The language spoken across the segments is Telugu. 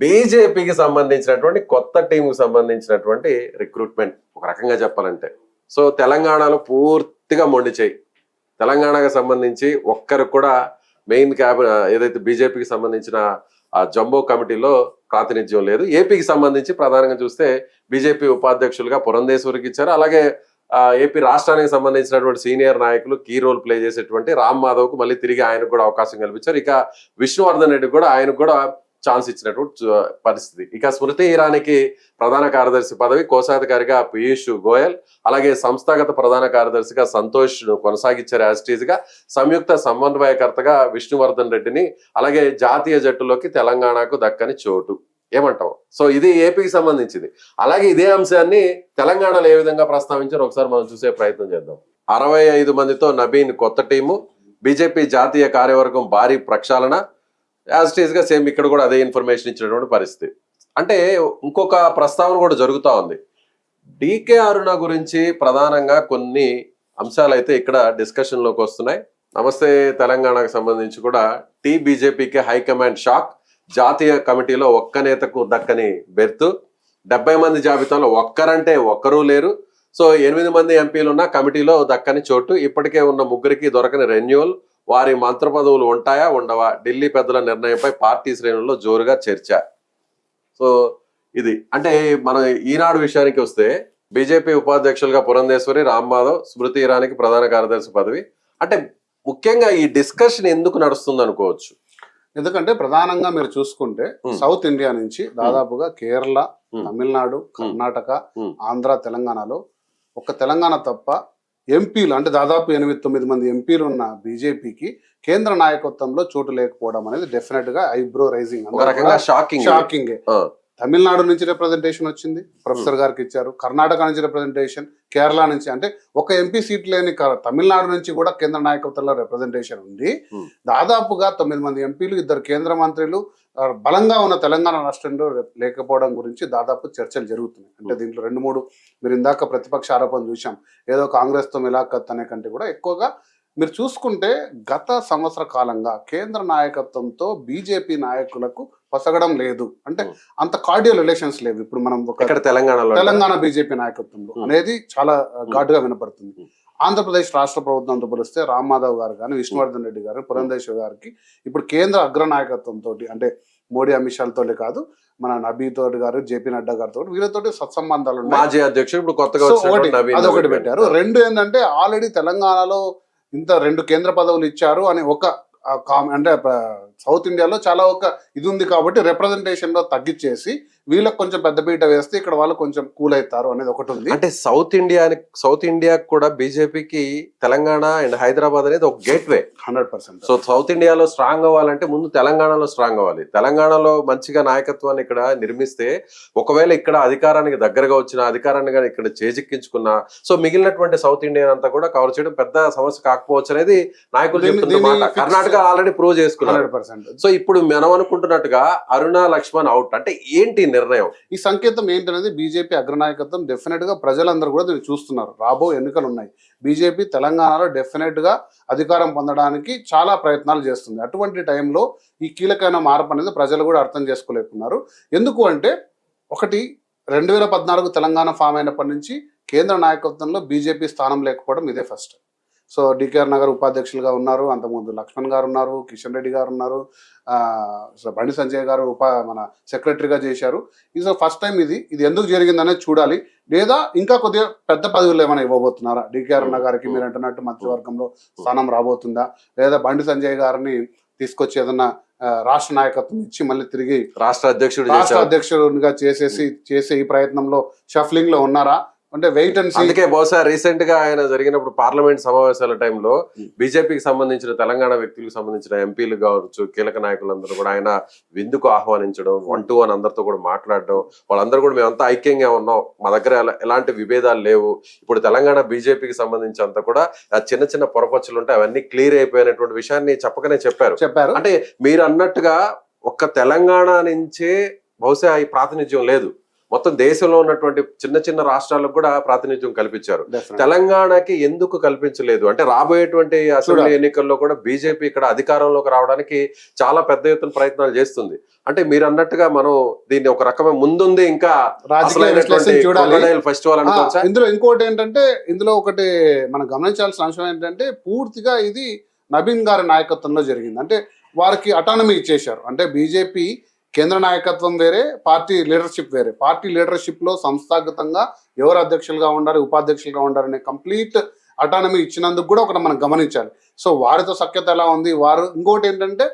బీజేపీకి సంబంధించినటువంటి కొత్త టీంకి సంబంధించినటువంటి రిక్రూట్మెంట్ ఒక రకంగా చెప్పాలంటే. సో తెలంగాణలో పూర్తిగా మొండి చేయి. తెలంగాణకు సంబంధించి ఒక్కరు కూడా మెయిన్ ఏదైతే బీజేపీకి సంబంధించిన ఆ జంబో కమిటీలో ప్రాతినిధ్యం లేదు. ఏపీకి సంబంధించి ప్రధానంగా చూస్తే బీజేపీ ఉపాధ్యక్షులుగా పురంధేశ్వరికి ఇచ్చారు. అలాగే ఏపీ రాష్ట్రానికి సంబంధించినటువంటి సీనియర్ నాయకులు కీ రోల్ ప్లే చేసేటువంటి రామ్ మాధవ్కు మళ్ళీ తిరిగి ఆయనకు కూడా అవకాశం కల్పించారు. ఇక విష్ణువర్ధన్ రెడ్డి కూడా ఆయనకు కూడా ఛాన్స్ ఇచ్చినటువంటి పరిస్థితి. ఇక స్మృతి ఇరానీకి ప్రధాన కార్యదర్శి పదవి, కోశాధికారిగా పీయూష్ గోయల్, అలాగే సంస్థాగత ప్రధాన కార్యదర్శిగా సంతోష్ కొనసాగించారు యాజిటీజ్ గా. సంయుక్త సమన్వయకర్తగా విష్ణువర్ధన్ రెడ్డిని, అలాగే జాతీయ జట్టులోకి తెలంగాణకు దక్కని చోటు. ఏమంటావు? సో ఇది ఏపీకి సంబంధించింది. అలాగే ఇదే అంశాన్ని తెలంగాణలో ఏ విధంగా ప్రస్తావించారో ఒకసారి మనం చూసే ప్రయత్నం చేద్దాం. 65 మందితో నబీన్ కొత్త టీము, బీజేపీ జాతీయ కార్యవర్గం భారీ ప్రక్షాళన. యాజిటీజ్ గా సేమ్ ఇక్కడ కూడా అదే ఇన్ఫర్మేషన్ ఇచ్చినటువంటి పరిస్థితి. అంటే ఇంకొక ప్రస్తావన కూడా జరుగుతూ ఉంది. డికే అరుణ గురించి ప్రధానంగా కొన్ని అంశాలు అయితే ఇక్కడ డిస్కషన్ లోకి వస్తున్నాయి. నమస్తే తెలంగాణకు సంబంధించి కూడా బీజేపీకి హైకమాండ్ షాక్. జాతీయ కమిటీలో ఒక్క నేతకు దక్కని బెర్త్, 70 మంది జాబితాలో ఒక్కరంటే ఒక్కరూ లేరు. సో 8 మంది ఎంపీలున్న కమిటీలో దక్కని చోటు, ఇప్పటికే ఉన్న ముగ్గురికి దొరకని రెన్యూవల్, వారి మంత్ర పదవులు ఉంటాయా ఉండవా, ఢిల్లీ పెద్దల నిర్ణయంపై పార్టీ శ్రేణుల్లో జోరుగా చర్చ. సో ఇది అంటే మన ఈనాడు విషయానికి వస్తే బీజేపీ ఉపాధ్యక్షులుగా పురంధేశ్వరి, రామ్ మాధవ్, స్మృతి ఇరానీకి ప్రధాన కార్యదర్శి పదవి. అంటే ముఖ్యంగా ఈ డిస్కషన్ ఎందుకు నడుస్తుంది అనుకోవచ్చు? ఎందుకంటే ప్రధానంగా మీరు చూసుకుంటే సౌత్ ఇండియా నుంచి దాదాపుగా కేరళ, తమిళనాడు, కర్ణాటక, ఆంధ్ర, తెలంగాణలో ఒక్క తెలంగాణ తప్ప ఎంపీలు అంటే దాదాపు 8-9 మంది ఎంపీలు ఉన్న బీజేపీకి కేంద్ర నాయకత్వంలో చోటు లేకపోవడం అనేది డెఫినెట్ గా ఐబ్రో రైజింగ్, షాకింగ్. తమిళనాడు నుంచి రిప్రజెంటేషన్ వచ్చింది, ప్రొఫెసర్ గారికి ఇచ్చారు. కర్ణాటక నుంచి రిప్రజెంటేషన్, కేరళ నుంచి, అంటే ఒక ఎంపీ సీట్ లేని తమిళనాడు నుంచి కూడా కేంద్ర నాయకత్వంలో రిప్రజెంటేషన్ ఉంది. దాదాపుగా 9 మంది ఎంపీలు, 2 కేంద్ర మంత్రులు బలంగా ఉన్న తెలంగాణ రాష్ట్రంలో లేకపోవడం గురించి దాదాపు చర్చలు జరుగుతున్నాయి. అంటే దీంట్లో 2-3 మీరు ఇందాక ప్రతిపక్ష ఆరోపణ చూసాం, ఏదో కాంగ్రెస్ తో మిలాఖత్ అనే కంటే కూడా ఎక్కువగా మీరు చూసుకుంటే గత సంవత్సర కాలంగా కేంద్ర నాయకత్వంతో బీజేపీ నాయకులకు పొసగడం లేదు. అంటే అంత కార్డియల్ రిలేషన్స్ లేవు. ఇప్పుడు మనం తెలంగాణ బీజేపీ నాయకత్వంలో అనేది చాలా ఘాటుగా వినపడుతుంది. ఆంధ్రప్రదేశ్ రాష్ట్ర ప్రభుత్వంతో పోలిస్తే రామ్ మాధవ్ గారు కానీ, విష్ణువర్ధన్ రెడ్డి గారు, పురంధేశ్వర్ గారికి ఇప్పుడు కేంద్ర అగ్ర నాయకత్వంతో, అంటే మోడీ అమిత్ షాలతో కాదు, మన నబీతో గారు, జేపీ నడ్డా గారితో, వీళ్ళతోటి సత్సంబంధాలు ఉన్నాయి. మాజీ అధ్యక్షుడు ఇప్పుడు కొత్తగా అదొకటి పెట్టారు. 2 ఏంటంటే ఆల్రెడీ తెలంగాణలో ఇంత 2 కేంద్ర పదవులు ఇచ్చారు అని ఒక అంటే సౌత్ ఇండియాలో చాలా ఒక ఇది ఉంది కాబట్టి రిప్రజెంటేషన్ లో తగ్గించేసి వీళ్ళకి కొంచెం పెద్దపీట వేస్తే ఇక్కడ వాళ్ళు కొంచెం కూల్ అవుతారు అనేది ఒకటి ఉంది. అంటే సౌత్ ఇండియా కూడా బీజేపీకి తెలంగాణ అండ్ హైదరాబాద్ అనేది ఒక గేట్ వే 100%. సో సౌత్ ఇండియాలో స్ట్రాంగ్ అవ్వాలంటే ముందు తెలంగాణలో స్ట్రాంగ్ అవ్వాలి. తెలంగాణలో మంచిగా నాయకత్వాన్ని ఇక్కడ నిర్మిస్తే, ఒకవేళ ఇక్కడ అధికారానికి దగ్గరగా వచ్చిన, అధికారాన్ని కానీ ఇక్కడ చేజిక్కించుకున్నా, సో మిగిలినటువంటి సౌత్ ఇండియా అంతా కూడా కవర్ చేయడం పెద్ద సమస్య కాకపోవచ్చు అనేది నాయకులు చెప్తున్నమాట. కర్ణాటక ఆల్రెడీ ప్రూవ్ చేసుకున్నారు. సో ఇప్పుడు మనం అనుకుంటున్నట్టుగా అరుణ లక్ష్మణ్ అవుట్ అంటే ఏంటి నిర్ణయం? ఈ సంకేతం ఏంటనేది బీజేపీ అగ్రనాయకత్వం డెఫినెట్ గా ప్రజలందరూ కూడా దీన్ని చూస్తున్నారు. రాబో ఎన్నికలు ఉన్నాయి. బీజేపీ తెలంగాణలో డెఫినెట్ గా అధికారం పొందడానికి చాలా ప్రయత్నాలు చేస్తుంది. అటువంటి టైంలో ఈ కీలకమైన మార్పు అనేది ప్రజలు కూడా అర్థం చేసుకోలేకున్నారు. ఎందుకు అంటే, ఒకటి 2014 తెలంగాణ ఫామ్ అయినప్పటి నుంచి కేంద్ర నాయకత్వంలో బీజేపీ స్థానం లేకపోవడం ఇదే ఫస్ట్. సో డికేఆర్ నగర్ ఉపాధ్యక్షులుగా ఉన్నారు, అంతకుముందు లక్ష్మణ్ గారు ఉన్నారు, కిషన్ రెడ్డి గారు ఉన్నారు, బండి సంజయ్ గారు మన సెక్రటరీగా చేశారు. ఇది ఫస్ట్ టైం. ఇది ఎందుకు జరిగిందనేది చూడాలి. లేదా ఇంకా కొద్దిగా పెద్ద పదవులు ఏమైనా ఇవ్వబోతున్నారా డికేఆర్ గారికి? మీరు అంటున్నట్టు మంత్రివర్గంలో స్థానం రాబోతుందా? లేదా బండి సంజయ్ గారిని తీసుకొచ్చి ఏదన్నా రాష్ట్ర నాయకత్వం ఇచ్చి మళ్ళీ తిరిగి రాష్ట్ర అధ్యక్షుడిగా చేసే ఈ ప్రయత్నంలో షఫ్లింగ్ లో ఉన్నారా అంటే వెయిట్ అండ్ సీ. అందుకే బహుశా రీసెంట్ గా ఆయన జరిగినప్పుడు పార్లమెంట్ సమావేశాల టైంలో బీజేపీకి సంబంధించిన తెలంగాణ వ్యక్తులకు సంబంధించిన ఎంపీలు కావచ్చు, కీలక నాయకులందరూ కూడా ఆయన విందుకు ఆహ్వానించడం, 1-to-1 అందరితో కూడా మాట్లాడడం, వాళ్ళందరూ కూడా మేమంతా ఐక్యంగా ఉన్నాం, మా దగ్గర ఎలాంటి విభేదాలు లేవు, ఇప్పుడు తెలంగాణ బీజేపీకి సంబంధించి అంతా కూడా చిన్న చిన్న పొరపచ్చులు ఉంటాయి, అవన్నీ క్లియర్ అయిపోయినటువంటి విషయాన్ని చెప్పకనే చెప్పారు. అంటే మీరు అన్నట్టుగా ఒక్క తెలంగాణ నుంచే బహుశా ఈ ప్రాతినిధ్యం లేదు, మొత్తం దేశంలో ఉన్నటువంటి చిన్న చిన్న రాష్ట్రాలకు కూడా ప్రాతినిధ్యం కల్పించారు. Definitely. తెలంగాణకి ఎందుకు కల్పించలేదు అంటే రాబోయేటువంటి అసెంబ్లీ ఎన్నికల్లో కూడా బీజేపీ ఇక్కడ అధికారంలోకి రావడానికి చాలా పెద్ద ఎత్తున ప్రయత్నాలు చేస్తుంది. అంటే మీరు అన్నట్టుగా మనం దీన్ని ఒక రకమైన ముందుంది ఇంకా ఫెస్టివల్ అనుకోవచ్చా? ఇందులో ఇంకోటి ఏంటంటే, ఇందులో ఒకటి మనం గమనించాల్సిన అంశం ఏంటంటే, పూర్తిగా ఇది నవీన్ గారి నాయకత్వంలో జరిగింది. అంటే వారికి అటానమీ ఇచ్చేశారు. అంటే బీజేపీ కేంద్ర నాయకత్వం వేరే, పార్టీ లీడర్షిప్ వేరే. పార్టీ లీడర్షిప్ లో సంస్థాగతంగా ఎవరు అధ్యక్షులుగా ఉండాలి, ఉపాధ్యక్షులుగా ఉండాలి అనే కంప్లీట్ అటానమీ ఇచ్చినందుకు కూడా ఒకటి మనం గమనించాలి. సో వారితో సఖ్యత ఎలా ఉంది, వారు ఇంకోటి ఏంటంటే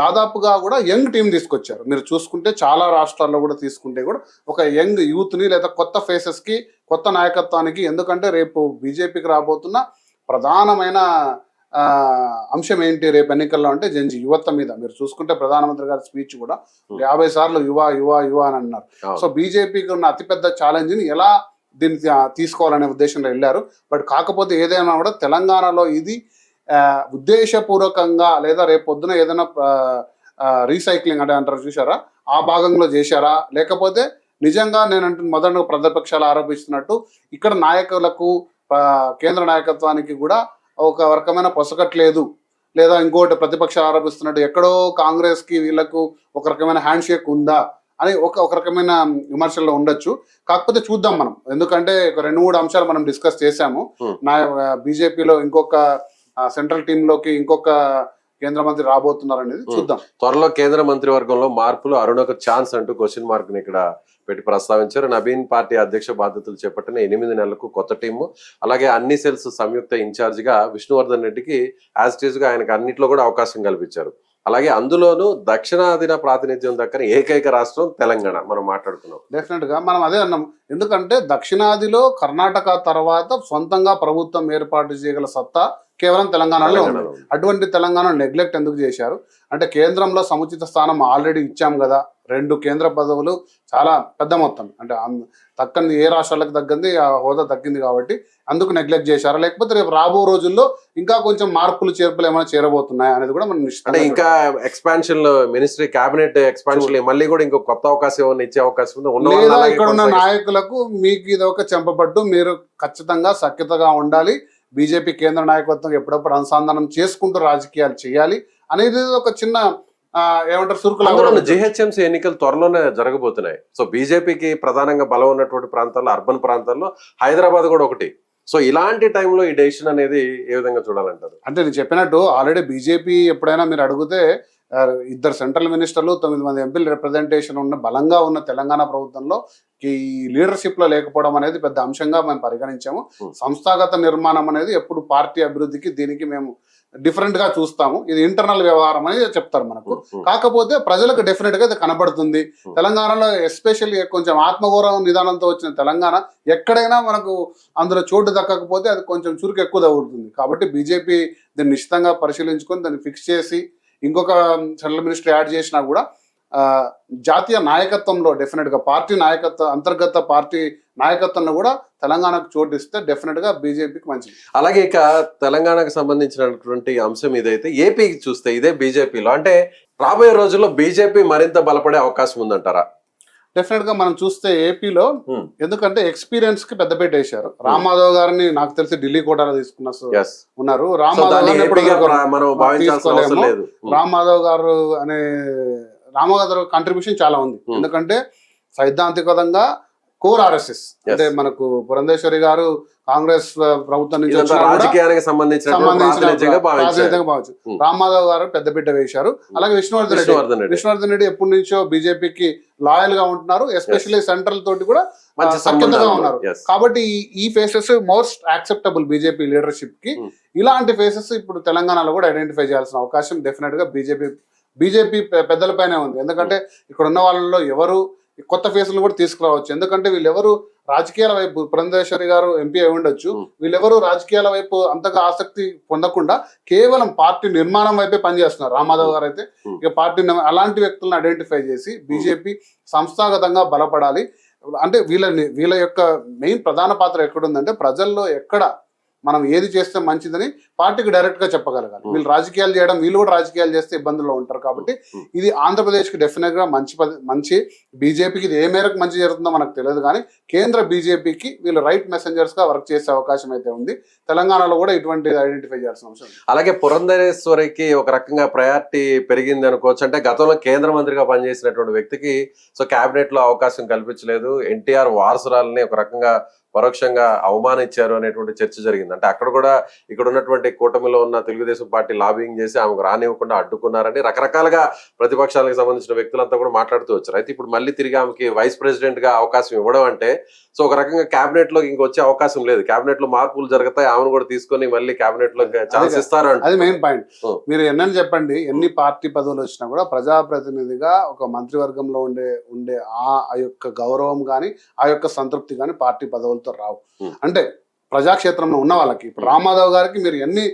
దాదాపుగా కూడా యంగ్ టీం తీసుకొచ్చారు. మీరు చూసుకుంటే చాలా రాష్ట్రాల్లో కూడా తీసుకుంటే కూడా ఒక యంగ్ యూత్ని లేదా కొత్త ఫేసెస్కి, కొత్త నాయకత్వానికి, ఎందుకంటే రేపు బీజేపీకి రాబోతున్న ప్రధానమైన అంశం ఏంటి రేపు ఎన్నికల్లో అంటే జంజి యువత మీద. మీరు చూసుకుంటే ప్రధానమంత్రి గారి స్పీచ్ కూడా 50 సార్లు యువ యువ యువ అని అన్నారు. సో బీజేపీకి ఉన్న అతిపెద్ద ఛాలెంజ్ని ఎలా దీన్ని తీసుకోవాలనే ఉద్దేశంలో వెళ్ళారు. బట్ కాకపోతే ఏదైనా కూడా తెలంగాణలో ఇది ఉద్దేశపూర్వకంగా లేదా రేపు పొద్దున ఏదైనా రీసైక్లింగ్ అంటే అంటారు చూసారా, ఆ భాగంలో చేశారా, లేకపోతే నిజంగా నేను అంటున్న మొదట ప్రతిపక్షాలు ఆరోపిస్తున్నట్టు ఇక్కడ నాయకులకు కేంద్ర నాయకత్వానికి కూడా ఒక రకమైన పొసగట్లేదు, లేదా ఇంకోటి ప్రతిపక్షాలు ఆరోపిస్తున్నట్టు ఎక్కడో కాంగ్రెస్కి వీళ్ళకు ఒక రకమైన హ్యాండ్ షేక్ ఉందా అని ఒక రకమైన విమర్శల్లో ఉండొచ్చు. కాకపోతే చూద్దాం మనం, ఎందుకంటే ఒక 2-3 అంశాలు మనం డిస్కస్ చేశాము. బీజేపీలో ఇంకొక సెంట్రల్ టీమ్ లోకి ఇంకొక కేంద్ర మంత్రి రాబోతున్నారు అనేది చూద్దాం. త్వరలో కేంద్ర మంత్రివర్గంలో మార్పులు, అరుణకు ఛాన్స్ అంటూ క్వశ్చన్ మార్క్ ని ఇక్కడ పెట్టి ప్రస్తావించారు. నవీన్ పార్టీ అధ్యక్ష బాధ్యతలు చేపట్టిన 8 నెలలకు కొత్త టీము, అలాగే అన్ని సెల్స్ సంయుక్త ఇన్ఛార్జ్ గా విష్ణువర్ధన్ రెడ్డికి యాజ్ ఇట్ ఈజ్ గా ఆయనకు అన్నింటిలో కూడా అవకాశం కల్పించారు. అలాగే అందులోనూ దక్షిణాదిన ప్రాతినిధ్యం దక్కని ఏకైక రాష్ట్రం తెలంగాణ మనం మాట్లాడుకున్నాం. డెఫినెట్ గా మనం అదే అన్నాం, ఎందుకంటే దక్షిణాదిలో కర్ణాటక తర్వాత సొంతంగా ప్రభుత్వం ఏర్పాటు చేయగల సత్తా కేవలం తెలంగాణలో ఉంది. అటువంటి తెలంగాణ నెగ్లెక్ట్ ఎందుకు చేశారు అంటే, కేంద్రంలో సముచిత స్థానం ఆల్రెడీ ఇచ్చాం కదా, 2 కేంద్ర పదవులు చాలా పెద్ద మొత్తం, అంటే తక్కంది ఏ రాష్ట్రాలకు తగ్గింది ఆ హోదా తగ్గింది కాబట్టి అందుకు నెగ్లెక్ట్ చేశారా, లేకపోతే రేపు రాబో రోజుల్లో ఇంకా కొంచెం మార్పులు చేర్పులు ఏమైనా చేరబోతున్నాయి అనేది కూడా మనం అంటే ఇంకా ఎక్స్పాన్షన్ లో మినిస్ట్రీ క్యాబినెట్ ఎక్స్పాన్షన్ మళ్ళీ కూడా ఇంకో కొత్త అవకాశం ఏమైనా ఇచ్చే అవకాశం ఉందా, లేదా ఇక్కడ ఉన్న నాయకులకు మీకు ఇది ఒక చెంపపట్టు, మీరు ఖచ్చితంగా సఖ్యతగా ఉండాలి, బీజేపీ కేంద్ర నాయకత్వం ఎప్పుడప్పుడు అనుసంధానం చేసుకుంటూ రాజకీయాలు చేయాలి అనేది ఒక చిన్న ఏమంటారు సురుకులు. జిహెచ్ఎంసీ ఎన్నికలు త్వరలోనే జరగబోతున్నాయి. సో బీజేపీకి ప్రధానంగా బలం ఉన్నటువంటి ప్రాంతాల్లో, అర్బన్ ప్రాంతాల్లో హైదరాబాద్ కూడా ఒకటి. సో ఇలాంటి టైంలో ఈ డెసిషన్ అనేది ఏ విధంగా చూడాలంటారు? అంటే నేను చెప్పినట్టు ఆల్రెడీ బీజేపీ ఎప్పుడైనా మీరు అడిగితే 2 సెంట్రల్ మినిస్టర్లు, 9 మంది ఎంపీలు రిప్రజెంటేషన్ ఉన్న బలంగా ఉన్న తెలంగాణ ప్రభుత్వంలో ఈ లీడర్షిప్ లో లేకపోవడం అనేది పెద్ద అంశంగా మేము పరిగణించాము. సంస్థాగత నిర్మాణం అనేది ఎప్పుడు పార్టీ అభివృద్ధికి దీనికి మేము డిఫరెంట్ గా చూస్తాము, ఇది ఇంటర్నల్ వ్యవహారం అని చెప్తారు మనకు. కాకపోతే ప్రజలకు డెఫినెట్ గా ఇది కనబడుతుంది. తెలంగాణలో ఎస్పెషల్లీ కొంచెం ఆత్మగౌరవం నిదానంతో వచ్చిన తెలంగాణ ఎక్కడైనా మనకు అందులో చోటు దక్కకపోతే అది కొంచెం చురుకు ఎక్కువ తగులుతుంది. కాబట్టి బీజేపీ దీన్ని నిశ్చితంగా పరిశీలించుకొని దాన్ని ఫిక్స్ చేసి ఇంకొక సెంట్రల్ మినిస్టర్ యాడ్ చేసినా కూడా జాతీయ నాయకత్వంలో డెఫినెట్ గా పార్టీ నాయకత్వం, అంతర్గత పార్టీ నాయకత్వంలో కూడా తెలంగాణకు చోటు ఇస్తే డెఫినెట్ గా బీజేపీకి మంచిది. అలాగే ఇక తెలంగాణకు సంబంధించినటువంటి అంశం ఇదైతే, ఏపీకి చూస్తే ఇదే బీజేపీలో అంటే రాబోయే రోజుల్లో బీజేపీ మరింత బలపడే అవకాశం ఉందంటారా? డెఫినెట్ గా మనం చూస్తే ఏపీలో, ఎందుకంటే ఎక్స్పీరియన్స్ కి పెద్దపేట వేశారు. రామ్ మాధవ్ గారిని నాకు తెలిసి ఢిల్లీ కోటాలో తీసుకున్న ఉన్నారు. రామ్ మాధవ్ గారు అనే రామగారు కాంట్రిబ్యూషన్ చాలా ఉంది. ఎందుకంటే సైద్ధాంతికంగా కోర్ ఆర్ఎస్ఎస్ అంటే మనకు పురంధేశ్వరి గారు కాంగ్రెస్ ప్రభుత్వం నుంచి రాజకీయానికి సంబంధించిన భావించు. రామ్ మాధవ్ గారు పెద్దపీట వేశారు. అలాగే విష్ణువర్ధన్ రెడ్డి ఎప్పటి నుంచో బీజేపీకి లాయల్ గా ఉంటున్నారు, ఎస్పెషల్లీ సెంట్రల్ తోటి కూడా సఖ్యతగా ఉన్నారు. కాబట్టి ఈ faces most acceptable BJP leadership కి. ఇలాంటి ఫేసెస్ ఇప్పుడు తెలంగాణలో కూడా ఐడెంటిఫై చేయాల్సిన అవకాశం డెఫినెట్ గా బీజేపీ పెద్దలపైనే ఉంది. ఎందుకంటే ఇక్కడ ఉన్న వాళ్ళలో ఎవరు కొత్త ఫేసులు కూడా తీసుకురావచ్చు. ఎందుకంటే వీళ్ళెవరు రాజకీయాల వైపు, పురంధేశ్వరి గారు ఎంపీ అయి ఉండొచ్చు, వీళ్ళెవరు రాజకీయాల వైపు అంతగా ఆసక్తి పొందకుండా కేవలం పార్టీ నిర్మాణం వైపే పనిచేస్తున్నారు. రామాధవ్ గారు అయితే ఇక పార్టీ అలాంటి వ్యక్తులను ఐడెంటిఫై చేసి బీజేపీ సంస్థాగతంగా బలపడాలి. అంటే వీళ్ళ యొక్క మెయిన్ ప్రధాన పాత్ర ఎక్కడుందంటే ప్రజల్లో ఎక్కడ మనం ఏది చేస్తే మంచిదని పార్టీకి డైరెక్ట్ గా చెప్పగలగాలి. వీళ్ళు రాజకీయాలు చేయడం, వీళ్ళు కూడా రాజకీయాలు చేస్తే ఇబ్బందుల్లో ఉంటారు. కాబట్టి ఇది ఆంధ్రప్రదేశ్ కి డెఫినెట్ గా మంచి బీజేపీకి ఇది ఏ మేరకు మంచి జరుగుతుందో మనకు తెలియదు, కానీ కేంద్ర బీజేపీకి వీళ్ళు రైట్ మెసెంజర్స్ గా వర్క్ చేసే అవకాశం అయితే ఉంది. తెలంగాణలో కూడా ఇటువంటి ఐడెంటిఫై చేయాల్సిన అవసరం ఉంది. అలాగే పురంధరేశ్వరికి ఒక రకంగా ప్రయారిటీ పెరిగింది అనుకోవచ్చు. అంటే గతంలో కేంద్ర మంత్రిగా పనిచేసినటువంటి వ్యక్తికి సో కేబినెట్ లో అవకాశం కల్పించలేదు, ఎన్టీఆర్ వారసురాలని ఒక రకంగా పరోక్షంగా అవమానించారు అనేటువంటి చర్చ జరిగింది. అంటే అక్కడ కూడా ఇక్కడ ఉన్నటువంటి కూటమిలో ఉన్న తెలుగుదేశం పార్టీ లాబింగ్ చేసి ఆమెకు రానివ్వకుండా అడ్డుకున్నారని రకరకాలుగా ప్రతిపక్షాలకు సంబంధించిన వ్యక్తులంతా కూడా మాట్లాడుతూ వచ్చారు. అయితే ఇప్పుడు మళ్ళీ తిరిగి ఆమెకి వైస్ ప్రెసిడెంట్ గా అవకాశం ఇవ్వడం అంటే సో ఒక రకంగా కేబినెట్ లో ఇంకొచ్చే అవకాశం లేదు, కేబినెట్ లో మార్పులు జరుగుతాయి, ఆమెను కూడా తీసుకొని మళ్ళీ కేబినెట్ లో ఛాన్స్ ఇస్తారు. అది మెయిన్ పాయింట్. మీరు ఎన్నని చెప్పండి, ఎన్ని పార్టీ పదవులు వచ్చినా కూడా ప్రజాప్రతినిధిగా ఒక మంత్రివర్గంలో ఉండే ఆ యొక్క గౌరవం కానీ ఆ యొక్క సంతృప్తి కానీ పార్టీ పదవులతో రావు. అంటే ప్రజాక్షేత్రంలో ఉన్న వాళ్ళకి, ఇప్పుడు రామాధవ్ గారికి మీరు ఎన్ని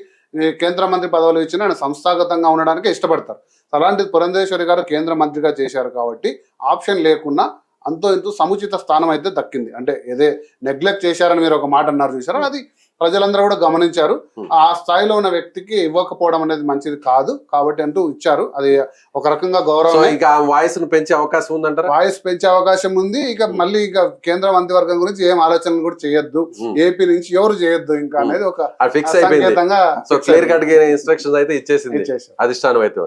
కేంద్ర మంత్రి పదవులు ఇచ్చినా ఆయన సంస్థాగతంగా ఉండడానికి ఇష్టపడతారు. అలాంటి పురంధేశ్వరి గారు కేంద్ర మంత్రిగా చేశారు కాబట్టి ఆప్షన్ లేకున్నా అంతో ఎంతో సముచిత స్థానం అయితే దక్కింది. అంటే ఏదే నెగ్లెక్ట్ చేశారని మీరు ఒక మాట అన్నారు చూసారా, అది ప్రజలందరూ కూడా గమనించారు. ఆ స్థాయిలో ఉన్న వ్యక్తికి ఇవ్వకపోవడం అనేది మంచిది కాదు కాబట్టి అంటూ ఇచ్చారు. అది ఒక రకంగా గౌరవం. ఇంకా వాయిస్ ను పెంచే అవకాశం ఉందంటారా? వాయిస్ పెంచే అవకాశం ఉంది. ఇక మళ్ళీ ఇక కేంద్ర మంత్రివర్గం గురించి ఏం ఆలోచనలు కూడా చేయొద్దు, ఏపీ నుంచి ఎవరు చేయొద్దు ఇంకా అనేది ఒక ఫిక్స్ అయిపోయింది. సో క్లియర్ కట్ గా ఇన్స్ట్రక్షన్స్ అయితే ఇచ్చేసింది అధిష్టానం అయితే.